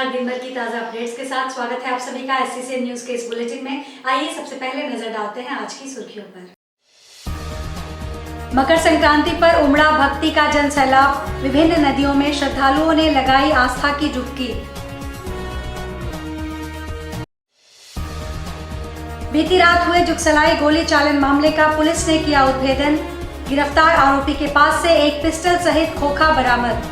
नमस्कार, दिन भर की ताज़ा अपडेट्स के साथ स्वागत है आप सभी का SCCN न्यूज़ के इस बुलेटिन में। आइए सबसे पहले नजर डालते हैं आज की सुर्खियों पर। मकर संक्रांति पर उमड़ा भक्ति का जन सैलाब। विभिन्न नदियों में श्रद्धालुओं ने लगाई आस्था की डुबकी। बीती रात हुए जुगसलाई गोली चालन मामले का पुलिस ने किया उद्भेदन। गिरफ्तार आरोपी के पास से एक पिस्टल सहित खोखा बरामद।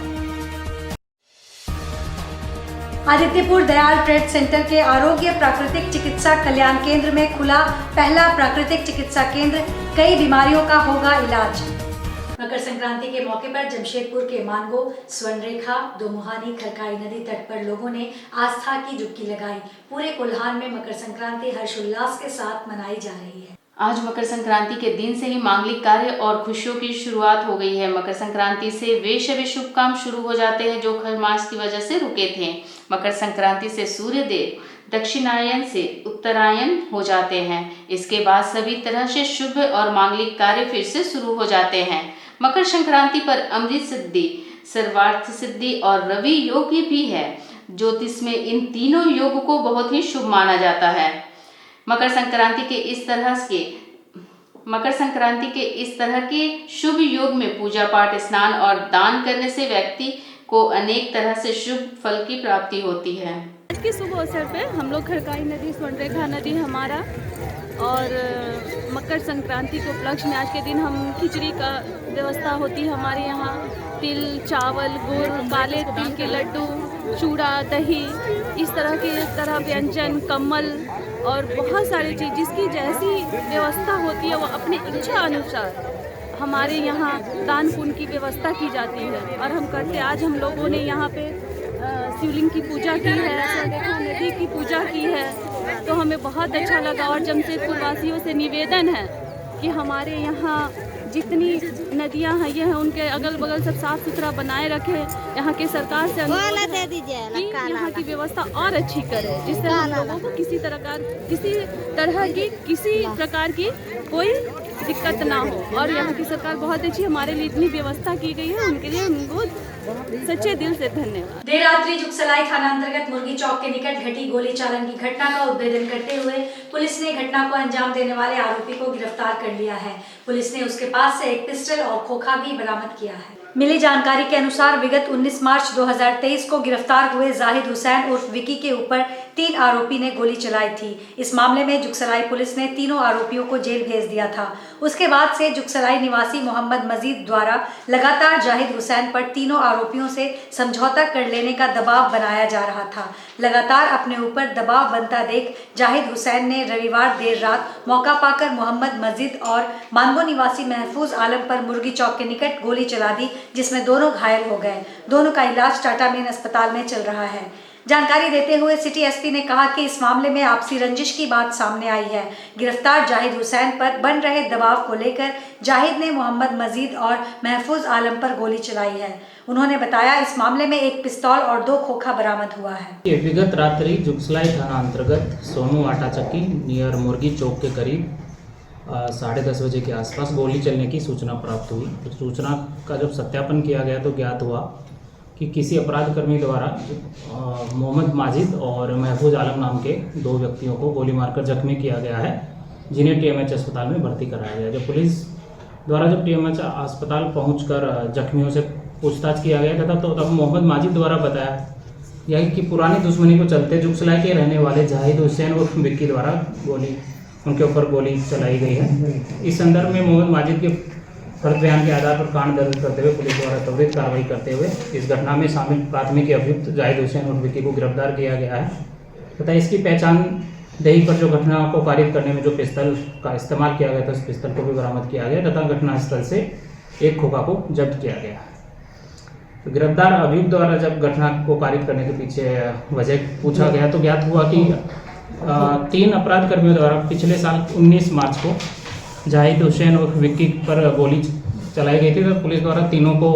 आदित्यपुर दयाल ट्रेड सेंटर के आरोग्य प्राकृतिक चिकित्सा कल्याण केंद्र में खुला पहला प्राकृतिक चिकित्सा केंद्र। कई बीमारियों का होगा इलाज। मकर संक्रांति के मौके पर जमशेदपुर के मानगो, स्वर्णरेखा, दोमुहानी, खरकाई नदी तट पर लोगों ने आस्था की डुबकी लगाई। पूरे कोल्हान में मकर संक्रांति हर्षोल्लास के साथ मनाई जा रही है। आज मकर संक्रांति के दिन से ही मांगलिक कार्य और खुशियों की शुरुआत हो गई है। मकर संक्रांति से वे सभी शुभ काम शुरू हो जाते हैं जो खरमास की वजह से रुके थे। मकर संक्रांति से सूर्य देव दक्षिणायन से उत्तरायण हो जाते हैं। इसके बाद सभी तरह से शुभ और मांगलिक कार्य फिर से शुरू हो जाते हैं। मकर संक्रांति पर अमृत सिद्धि, सर्वार्थ सिद्धि और रवि योग भी है। ज्योतिष में इन तीनों योग को बहुत ही शुभ माना जाता है। मकर संक्रांति के इस तरह के शुभ योग में पूजा पाठ, स्नान और दान करने से व्यक्ति को अनेक तरह से शुभ फल की प्राप्ति होती है। आज के शुभ अवसर पे हम लोग खरकाई नदी, स्वर्णरेखा नदी हमारा और मकर संक्रांति के उपलक्ष्य में आज के दिन हम खिचड़ी का व्यवस्था होती है हमारे यहाँ। तिल, चावल, गुड़, काले तिल के लड्डू, चूड़ा, दही, इस तरह व्यंजन, कम्बल और बहुत सारी चीज़ जिसकी जैसी व्यवस्था होती है वो अपनी इच्छा अनुसार हमारे यहाँ दान पुण्य की व्यवस्था की जाती है और हम करते। आज हम लोगों ने यहाँ पे शिवलिंग की पूजा की है, स्वर्णरेखा नदी की पूजा की है, तो हमें बहुत अच्छा लगा। और जमशेदपुर वासियों से निवेदन है कि हमारे यहाँ जितनी नदियाँ हैं ये हैं उनके अगल बगल सब साफ सुथरा बनाए रखें। यहाँ के सरकार से यहाँ की व्यवस्था और अच्छी करें जिससे हम लोगों को किसी प्रकार की कोई दिक्कत ना हो। और यहाँ की सरकार बहुत अच्छी, हमारे लिए इतनी व्यवस्था की गई है, उनके लिए उनको सच्चे दिल से धन्यवाद। देर रात्रि जुगसलाई थाना अंतर्गत मुर्गी चौक के निकट घटी गोली चालन की घटना का उद्भेदन करते हुए पुलिस ने घटना को अंजाम देने वाले आरोपी को गिरफ्तार कर लिया है। पुलिस ने उसके पास से एक पिस्टल और खोखा भी बरामद किया है। मिली जानकारी के अनुसार विगत 19 मार्च 2023 को गिरफ्तार हुए जाहिद हुसैन उर्फ विकी के ऊपर 3 आरोपी ने गोली चलाई थी। इस मामले में जुगसलाई पुलिस ने तीनों आरोपियों को जेल भेज दिया था। उसके बाद से जुगसलाई निवासी मोहम्मद मजीद द्वारा लगातार जाहिद हुसैन पर तीनों आरोपियों से समझौता कर लेने का दबाव बनाया जा रहा था। लगातार अपने ऊपर दबाव बनता देख जाहिद हुसैन ने रविवार देर रात मौका पाकर मोहम्मद मजीद और मानगो निवासी महफूज आलम पर मुर्गी चौक के निकट गोली चला दी, जिसमें दोनों घायल हो गए। दोनों का इलाज टाटा मेन अस्पताल में चल रहा है। जानकारी देते हुए सिटी एसपी ने कहा कि इस मामले में आपसी रंजिश की बात सामने आई है। गिरफ्तार जाहिद हुसैन पर बन रहे दबाव को लेकर जाहिद ने मोहम्मद मजीद और महफूज आलम पर गोली चलाई है। उन्होंने बताया इस मामले में एक पिस्तौल और 2 खोखा बरामद हुआ है। विगत रात्रि जुगसलाई थाना अंतर्गत सोनू आटा चक्की नियर मुर्गी चौक के करीब 10:30 बजे के आसपास गोली चलने की सूचना प्राप्त हुई। तो सूचना का जब सत्यापन किया गया तो ज्ञात हुआ कि किसी अपराधकर्मी द्वारा मोहम्मद माजिद और महफूज आलम नाम के 2 व्यक्तियों को गोली मारकर जख्मी किया गया है, जिन्हें TMH अस्पताल में भर्ती कराया गया। जब पुलिस द्वारा जब TMH अस्पताल पहुंचकर जख्मियों से पूछताछ किया गया था तो तब मोहम्मद माजिद द्वारा बताया यह कि पुरानी दुश्मनी को चलते जुगसलाई के रहने वाले जाहिद हुसैन और विक्की द्वारा उनके ऊपर गोली चलाई गई है। इस संदर्भ में मोहम्मद माजिद के फर्द बयान के आधार पर कांड दर्ज करते हुए पुलिस द्वारा त्वरित कार्रवाई करते हुए इस घटना में शामिल प्राथमिक अभियुक्त जाहिद हुसैन और विक्की को गिरफ्तार किया गया है तथा इसकी पहचान दही पर जो घटना को पारित करने में जो पिस्तल का इस्तेमाल किया गया था उस पिस्तल को भी बरामद किया गया तथा घटनास्थल से एक खोखा को जब्त किया गया। तो गिरफ्तार अभियुक्त द्वारा जब घटना को पारित करने के पीछे वजह पूछा गया तो ज्ञात हुआ कि 3 अपराध कर्मियों द्वारा पिछले साल 19 मार्च को जाहिद हुसैन और विक्की पर गोली चलाई गई थी। तो पुलिस द्वारा तीनों को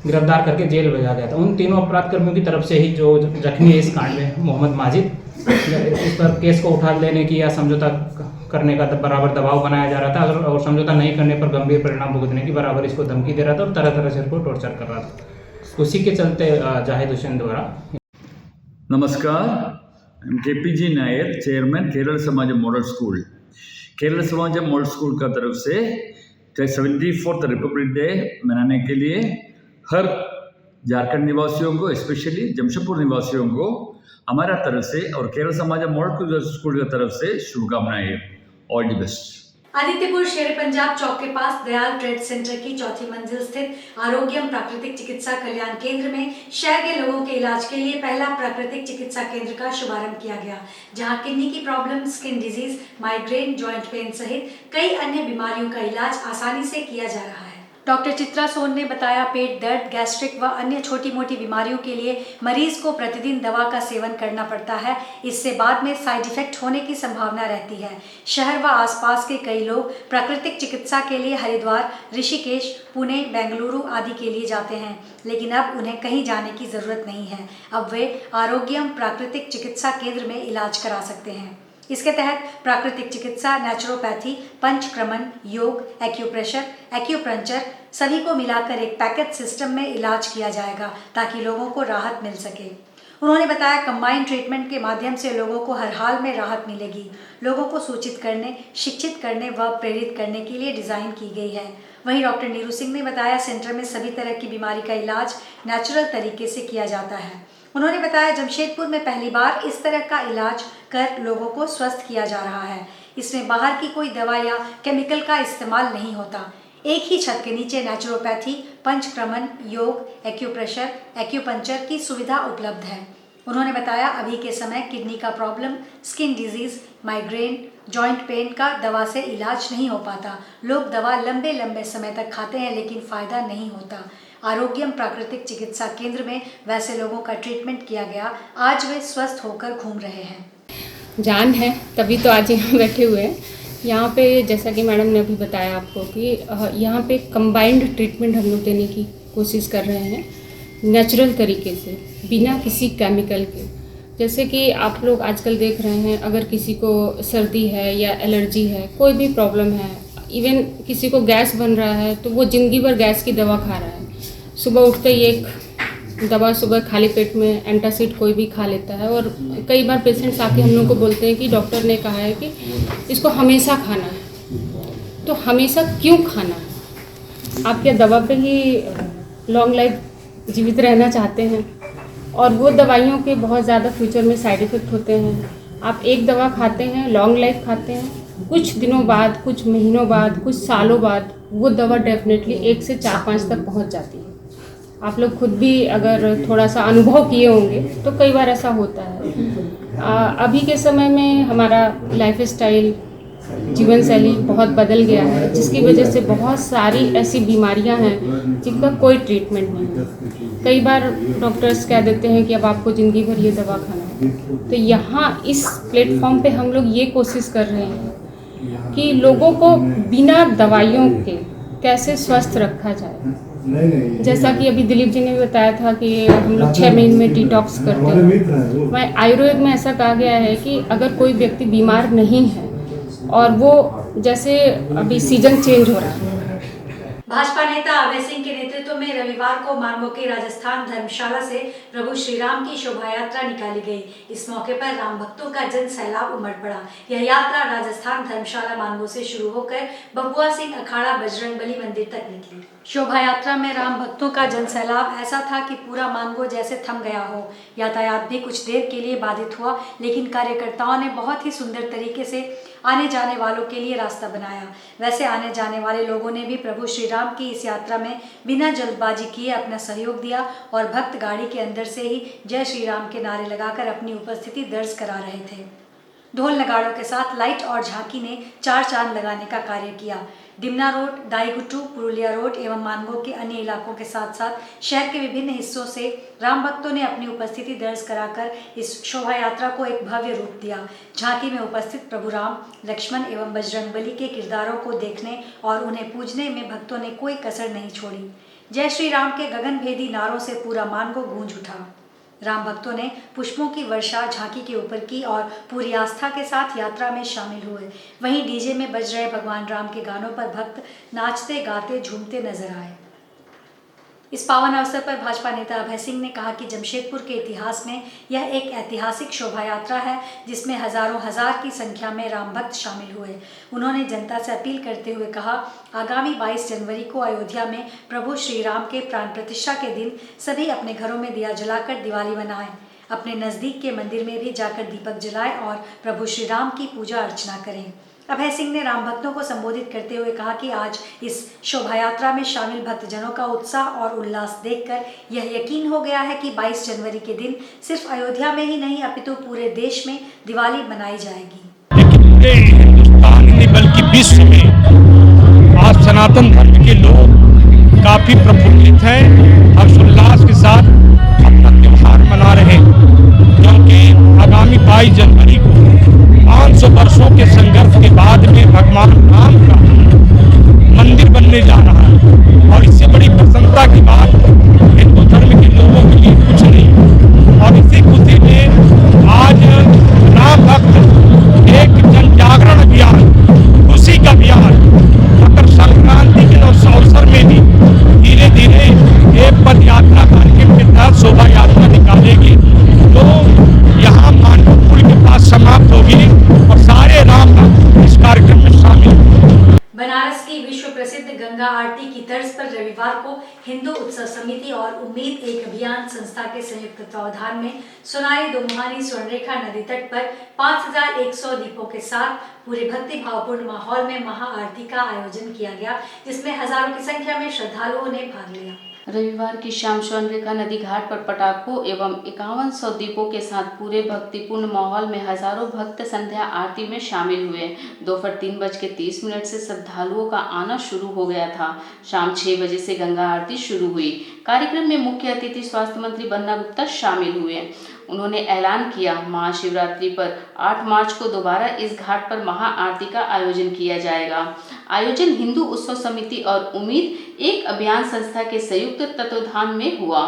गिरफ्तार करके जेल भेजा गया था। उन तीनों अपराध कर्मियों की तरफ से ही जो जख्मी है इस कांड में मोहम्मद माजिद, इस पर केस को उठा लेने की या समझौता करने का बराबर दबाव बनाया जा रहा था और समझौता नहीं करने पर गंभीर परिणाम भुगतने की बराबर इसको धमकी दे रहा था और तरह तरह से इसको टॉर्चर कर रहा था। उसी के चलते जाहिद हुसैन द्वारा 3 अपराध कर्मियों द्वारा पिछले साल 19 मार्च को जाहिद हुसैन और विक्की पर गोली चलाई गई थी। तो पुलिस द्वारा तीनों को गिरफ्तार करके जेल भेजा गया था। उन तीनों अपराध कर्मियों की तरफ से ही जो जख्मी है इस कांड में मोहम्मद माजिद, इस पर केस को उठा लेने की या समझौता करने का बराबर इसको धमकी दे रहा था और तरह तरह से इसको टॉर्चर कर रहा था। उसी के चलते जाहिद हुसैन द्वारा नमस्कार, KPG नायर, चेयरमैन केरल समाज मॉडल स्कूल। केरल समाज मॉडल स्कूल का तरफ से 74th रिपब्लिक डे मनाने के लिए हर झारखंड निवासियों को, स्पेशली जमशेदपुर निवासियों को हमारा तरफ से और केरल समाज मॉडल स्कूल की तरफ से शुभकामनाएं। All the best. आदित्यपुर शेर पंजाब चौक के पास दयाल ट्रेड सेंटर की चौथी मंजिल स्थित आरोग्यम प्राकृतिक चिकित्सा कल्याण केंद्र में शहर के लोगों के इलाज के लिए पहला प्राकृतिक चिकित्सा केंद्र का शुभारंभ किया गया, जहां किडनी की problem, skin disease, migraine, joint pain सहित कई अन्य बीमारियों का इलाज आसानी से किया जा रहा है। डॉक्टर चित्रा सोन ने बताया, पेट दर्द, गैस्ट्रिक व अन्य छोटी मोटी बीमारियों के लिए मरीज को प्रतिदिन दवा का सेवन करना पड़ता है। इससे बाद में साइड इफेक्ट होने की संभावना रहती है। शहर व आसपास के कई लोग प्राकृतिक चिकित्सा के लिए हरिद्वार, ऋषिकेश, पुणे, बेंगलुरु आदि के लिए जाते हैं, लेकिन अब उन्हें कहीं जाने की जरूरत नहीं है। अब वे आरोग्यम प्राकृतिक चिकित्सा केंद्र में इलाज करा सकते हैं। इसके तहत प्राकृतिक चिकित्सा, नेचुरोपैथी, पंचक्रमण, योग, एक्यूप्रेशर, एक्यूपंक्चर सभी को मिलाकर एक पैकेज सिस्टम में इलाज किया जाएगा ताकि लोगों को राहत मिल सके। उन्होंने बताया, कंबाइंड ट्रीटमेंट के माध्यम से लोगों को हर हाल में राहत मिलेगी। लोगों को सूचित करने, शिक्षित करने व प्रेरित करने के लिए डिजाइन की गई है। वहीं डॉक्टर नीरू सिंह ने बताया, सेंटर में सभी तरह की बीमारी का इलाज नेचुरल तरीके से किया जाता है। उन्होंने बताया, जमशेदपुर में पहली बार इस तरह का इलाज कर लोगों को स्वस्थ किया जा रहा है। इसमें बाहर की कोई दवा या केमिकल का इस्तेमाल नहीं होता। एक ही छत के नीचे नेचुरोपैथी, पंचक्रमण, योग, एक्यूप्रेशर, एक्यूपंक्चर की सुविधा उपलब्ध है। उन्होंने बताया, अभी के समय किडनी का problem, skin disease, migraine, joint pain का दवा से इलाज नहीं हो पाता। लोग दवा लंबे लंबे समय तक खाते हैं लेकिन फ़ायदा नहीं होता। आरोग्यम प्राकृतिक चिकित्सा केंद्र में वैसे लोगों का ट्रीटमेंट किया गया। आज वे स्वस्थ होकर घूम रहे हैं। जान है तभी तो आज यहाँ बैठे हुए हैं। यहाँ पे जैसा कि मैडम ने अभी बताया आपको कि यहाँ पे कंबाइंड ट्रीटमेंट हम लोग देने की कोशिश कर रहे हैं, नेचुरल तरीके से, बिना किसी केमिकल के। जैसे कि आप लोग आजकल देख रहे हैं, अगर किसी को सर्दी है या एलर्जी है, कोई भी प्रॉब्लम है, इवन किसी को गैस बन रहा है तो वो ज़िंदगी भर गैस की दवा खा रहा है। सुबह उठते ही एक दवा, सुबह खाली पेट में एंटासिड कोई भी खा लेता है। और कई बार पेशेंट्स आके हम लोग को बोलते हैं कि डॉक्टर ने कहा है कि इसको हमेशा खाना है। तो हमेशा क्यों खाना है? आप क्या दवा पे ही लॉन्ग लाइफ जीवित रहना चाहते हैं? और वो दवाइयों के बहुत ज़्यादा फ्यूचर में साइड इफ़ेक्ट होते हैं। आप एक दवा खाते हैं, लॉन्ग लाइफ खाते हैं, कुछ दिनों बाद, कुछ महीनों बाद, कुछ सालों बाद वो दवा डेफिनेटली 1 से 4-5 तक पहुंच जाती है। आप लोग खुद भी अगर थोड़ा सा अनुभव किए होंगे तो कई बार ऐसा होता है। अभी के समय में हमारा लाइफ स्टाइल, जीवन शैली बहुत बदल गया है, जिसकी वजह से बहुत सारी ऐसी बीमारियां हैं जिनका कोई ट्रीटमेंट नहीं है। कई बार डॉक्टर्स कह देते हैं कि अब आपको ज़िंदगी भर ये दवा खाना है। तो यहाँ इस प्लेटफॉर्म पे हम लोग ये कोशिश कर रहे हैं कि लोगों को बिना दवाइयों के कैसे स्वस्थ रखा जाए। जैसा कि अभी दिलीप जी ने भी बताया था कि हम लोग 6 महीने में डिटॉक्स करते हैं। वह आयुर्वेद में ऐसा कहा गया है कि अगर कोई व्यक्ति बीमार नहीं है और वो, जैसे अभी सीजन चेंज हो रहा है। भाजपा नेता अभय सिंह के नेतृत्व में रविवार को मानगो के राजस्थान धर्मशाला से प्रभु श्री राम की शोभा यात्रा निकाली गई। इस मौके पर राम भक्तों का जन सैलाब उमड़ पड़ा। यह यात्रा राजस्थान धर्मशाला मानगो से शुरू होकर बबुआ सिंह अखाड़ा बजरंगबली मंदिर तक निकली। शोभा यात्रा में राम भक्तों का जन सैलाब ऐसा था कि पूरा मानगो जैसे थम गया हो। यातायात भी कुछ देर के लिए बाधित हुआ, लेकिन कार्यकर्ताओं ने बहुत ही सुंदर तरीके से आने जाने वालों के लिए रास्ता बनाया। वैसे आने जाने वाले लोगों ने भी प्रभु श्री राम की इस यात्रा में बिना जल्दबाजी किए अपना सहयोग दिया और भक्त गाड़ी के अंदर से ही जय श्री राम के नारे लगाकर अपनी उपस्थिति दर्ज करा रहे थे। ढोल नगाड़ों के साथ लाइट और झांकी ने 4 चांद लगाने का कार्य किया। डिमना रोड, दाईगुट्टू, पुरुलिया रोड एवं मानगो के अन्य इलाकों के साथ साथ शहर के विभिन्न हिस्सों से राम भक्तों ने अपनी उपस्थिति दर्ज कराकर इस शोभा यात्रा को एक भव्य रूप दिया। झांकी में उपस्थित प्रभु राम, लक्ष्मण एवं बजरंगबली के किरदारों को देखने और उन्हें पूजने में भक्तों ने कोई कसर नहीं छोड़ी। जय श्री राम के गगनभेदी नारों से पूरा मानगो गूंज उठा। राम भक्तों ने पुष्पों की वर्षा झांकी के ऊपर की और पूरी आस्था के साथ यात्रा में शामिल हुए। वहीं डीजे में बज रहे भगवान राम के गानों पर भक्त नाचते गाते झूमते नजर आए। इस पावन अवसर पर भाजपा नेता अभय सिंह ने कहा कि जमशेदपुर के इतिहास में यह एक ऐतिहासिक शोभा यात्रा है जिसमें हजारों हजार की संख्या में राम भक्त शामिल हुए। उन्होंने जनता से अपील करते हुए कहा, आगामी 22 जनवरी को अयोध्या में प्रभु श्री राम के प्राण प्रतिष्ठा के दिन सभी अपने घरों में दिया जलाकर दिवाली मनाएं, अपने नजदीक के मंदिर में भी जाकर दीपक जलाएं और प्रभु श्री राम की पूजा अर्चना करें। अभय सिंह ने राम भक्तों को संबोधित करते हुए कहा कि आज इस शोभा यात्रा में शामिल भक्तजनों का उत्साह और उल्लास देखकर यह यकीन हो गया है कि 22 जनवरी के दिन सिर्फ अयोध्या में ही नहीं अपितु पूरे देश में दिवाली मनाई जाएगी। पूरे हिंदुस्तान में बल्कि विश्व में आज सनातन धर्म के लोग काफी प्रफुल्लित हैं, हर्षोल्लास के साथ अपना त्योहार मना रहे हैं, क्योंकि आगामी 22 जनवरी को 500 वर्षों के संघर्ष के बाद में भगवान राम का मंदिर बनने जा रहा है और इससे बड़ी प्रसन्नता की बात हिंदू धर्म के लोगों के लिए कुछ नहीं। और इसी खुशी में आज राम भक्त एक जन जागरण अभियान, खुशी का अभियान, मकर संक्रांति के अवसर में भी धीरे धीरे एक पद यात्रा कार्यक्रम के तहत शोभा यात्रा निकालेगी तो यहाँ मांडू पुल के पास समाप्त होगी और सारे राम भक्त इस कार्यक्रम में शामिल होंगे। बनारस की विश्व प्रसिद्ध गंगा आरती की तर्ज पर रविवार को हिंदू उत्सव समिति और उम्मीद एक अभियान संस्था के संयुक्त तत्वावधान में सोनारी दोमुहानी स्वर्णरेखा नदी तट पर 5100 दीपों के साथ पूरे भक्ति भावपूर्ण माहौल में महाआरती का आयोजन किया गया, जिसमें हजारों की संख्या में श्रद्धालुओं ने भाग लिया। रविवार की शाम स्वर्णरेखा नदी घाट पर पटाखों एवं 5100 दीपों के साथ पूरे भक्तिपूर्ण माहौल में हजारों भक्त संध्या आरती में शामिल हुए। दोपहर 3:30 से श्रद्धालुओं का आना शुरू हो गया था। शाम 6 बजे से गंगा आरती शुरू हुई। कार्यक्रम में मुख्य अतिथि स्वास्थ्य मंत्री बन्ना गुप्ता शामिल हुए। उन्होंने ऐलान किया, महाशिवरात्रि पर 8 मार्च को दोबारा इस घाट पर महाआरती का आयोजन किया जाएगा। आयोजन हिंदू उत्सव समिति और उम्मीद एक अभियान संस्था के संयुक्त तत्वावधान में हुआ।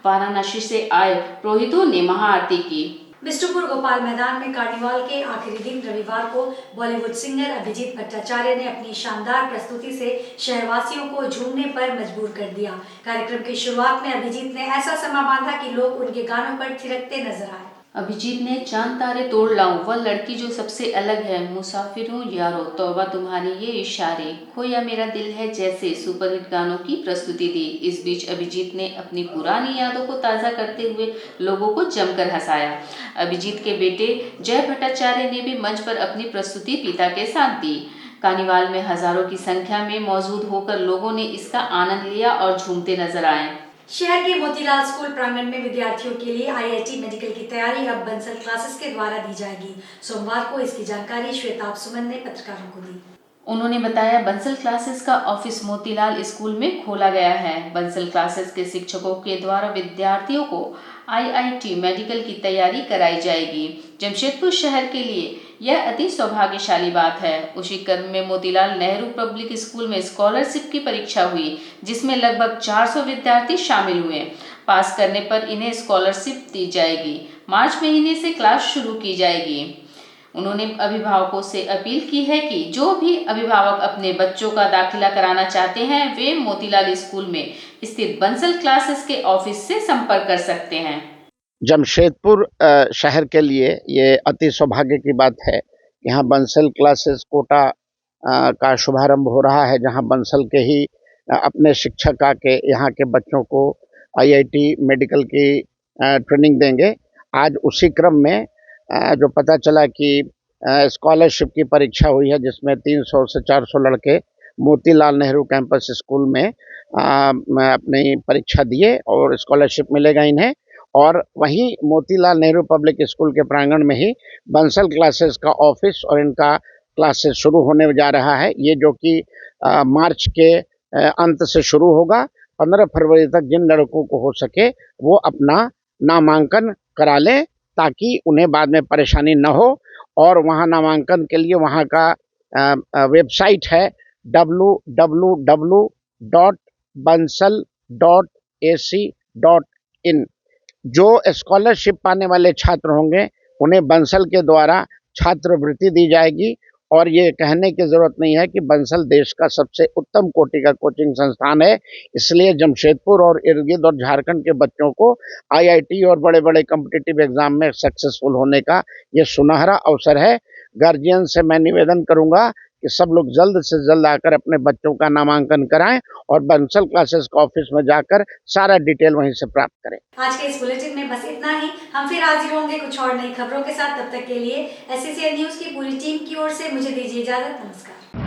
वाराणसी से आए पुरोहितों ने महाआरती की। बिष्टुपुर गोपाल मैदान में कार्निवाल के आखिरी दिन रविवार को बॉलीवुड सिंगर अभिजीत भट्टाचार्य ने अपनी शानदार प्रस्तुति से शहरवासियों को झूमने पर मजबूर कर दिया। कार्यक्रम की शुरुआत में अभिजीत ने ऐसा समा बांधा कि लोग उनके गानों पर थिरकते नजर आए। अभिजीत ने चांद तारे तोड़ लाऊं, वह लड़की जो सबसे अलग है, मुसाफिर हूँ यारो, तौबा तुम्हारे ये इशारे, खोया मेरा दिल है जैसे सुपरहिट गानों की प्रस्तुति दी। इस बीच अभिजीत ने अपनी पुरानी यादों को ताज़ा करते हुए लोगों को जमकर हंसाया। अभिजीत के बेटे जय भट्टाचार्य ने भी मंच पर अपनी प्रस्तुति पिता के साथ दी। कार्निवाल में हजारों की संख्या में मौजूद होकर लोगों ने इसका आनंद लिया और झूमते नजर आए। शहर के मोतीलाल स्कूल प्रांगण में विद्यार्थियों के लिए IIT मेडिकल की तैयारी अब बंसल क्लासेस के द्वारा दी जाएगी। सोमवार को इसकी जानकारी श्वेताब सुमन ने पत्रकारों को दी। उन्होंने बताया, बंसल क्लासेस का ऑफिस मोतीलाल स्कूल में खोला गया है। बंसल क्लासेस के शिक्षकों के द्वारा विद्यार्थियों को IIT मेडिकल की तैयारी कराई जाएगी। जमशेदपुर शहर के लिए यह अति सौभाग्यशाली बात है। उसी क्रम में मोतीलाल नेहरू पब्लिक स्कूल में स्कॉलरशिप की परीक्षा हुई, जिसमें लगभग 400 विद्यार्थी शामिल हुए। पास करने पर इन्हें स्कॉलरशिप दी जाएगी। मार्च महीने से क्लास शुरू की जाएगी। उन्होंने अभिभावकों से अपील की है कि जो भी अभिभावक अपने बच्चों का दाखिला कराना चाहते हैं वे मोतीलाल स्कूल में स्थित बंसल क्लासेस के ऑफिस से संपर्क कर सकते हैं। जमशेदपुर शहर के लिए ये अति सौभाग्य की बात है। यहाँ बंसल क्लासेस कोटा का शुभारंभ हो रहा है, जहाँ बंसल के ही अपने शिक्षक आके यहाँ के बच्चों को IIT मेडिकल की ट्रेनिंग देंगे। आज उसी क्रम में जो पता चला कि स्कॉलरशिप की परीक्षा हुई है, जिसमें 300 से 400 लड़के मोतीलाल नेहरू कैंपस स्कूल में अपनी परीक्षा दिए और स्कॉलरशिप मिलेगा इन्हें। और वहीं मोतीलाल नेहरू पब्लिक स्कूल के प्रांगण में ही बंसल क्लासेस का ऑफिस और इनका क्लासेस शुरू होने जा रहा है। ये जो कि मार्च के अंत से शुरू होगा। 15 फरवरी तक जिन लड़कों को हो सके वो अपना नामांकन करा लें, ताकि उन्हें बाद में परेशानी न हो। और वहाँ नामांकन के लिए वहाँ का वेबसाइट है www.bansal.ac.in। जो स्कॉलरशिप पाने वाले छात्र होंगे उन्हें बंसल के द्वारा छात्रवृत्ति दी जाएगी और ये कहने की ज़रूरत नहीं है कि बंसल देश का सबसे उत्तम कोटि का कोचिंग संस्थान है। इसलिए जमशेदपुर और इर्द-गिर्द और झारखंड के बच्चों को आईआईटी और बड़े-बड़े कॉम्पिटिटिव एग्जाम में सक्सेसफुल होने का ये सुनहरा अवसर है। गार्जियन से मैं निवेदन करूंगा कि सब लोग जल्द से जल्द आकर अपने बच्चों का नामांकन कराएं और बंसल क्लासेस का ऑफिस में जाकर सारा डिटेल वहीं से प्राप्त करें। आज के इस बुलेटिन में बस इतना ही। हम फिर हाजिर होंगे कुछ और नई खबरों के साथ। तब तक के लिए एससीसीएन न्यूज की पूरी टीम की ओर से मुझे दीजिए इजाजत। नमस्कार।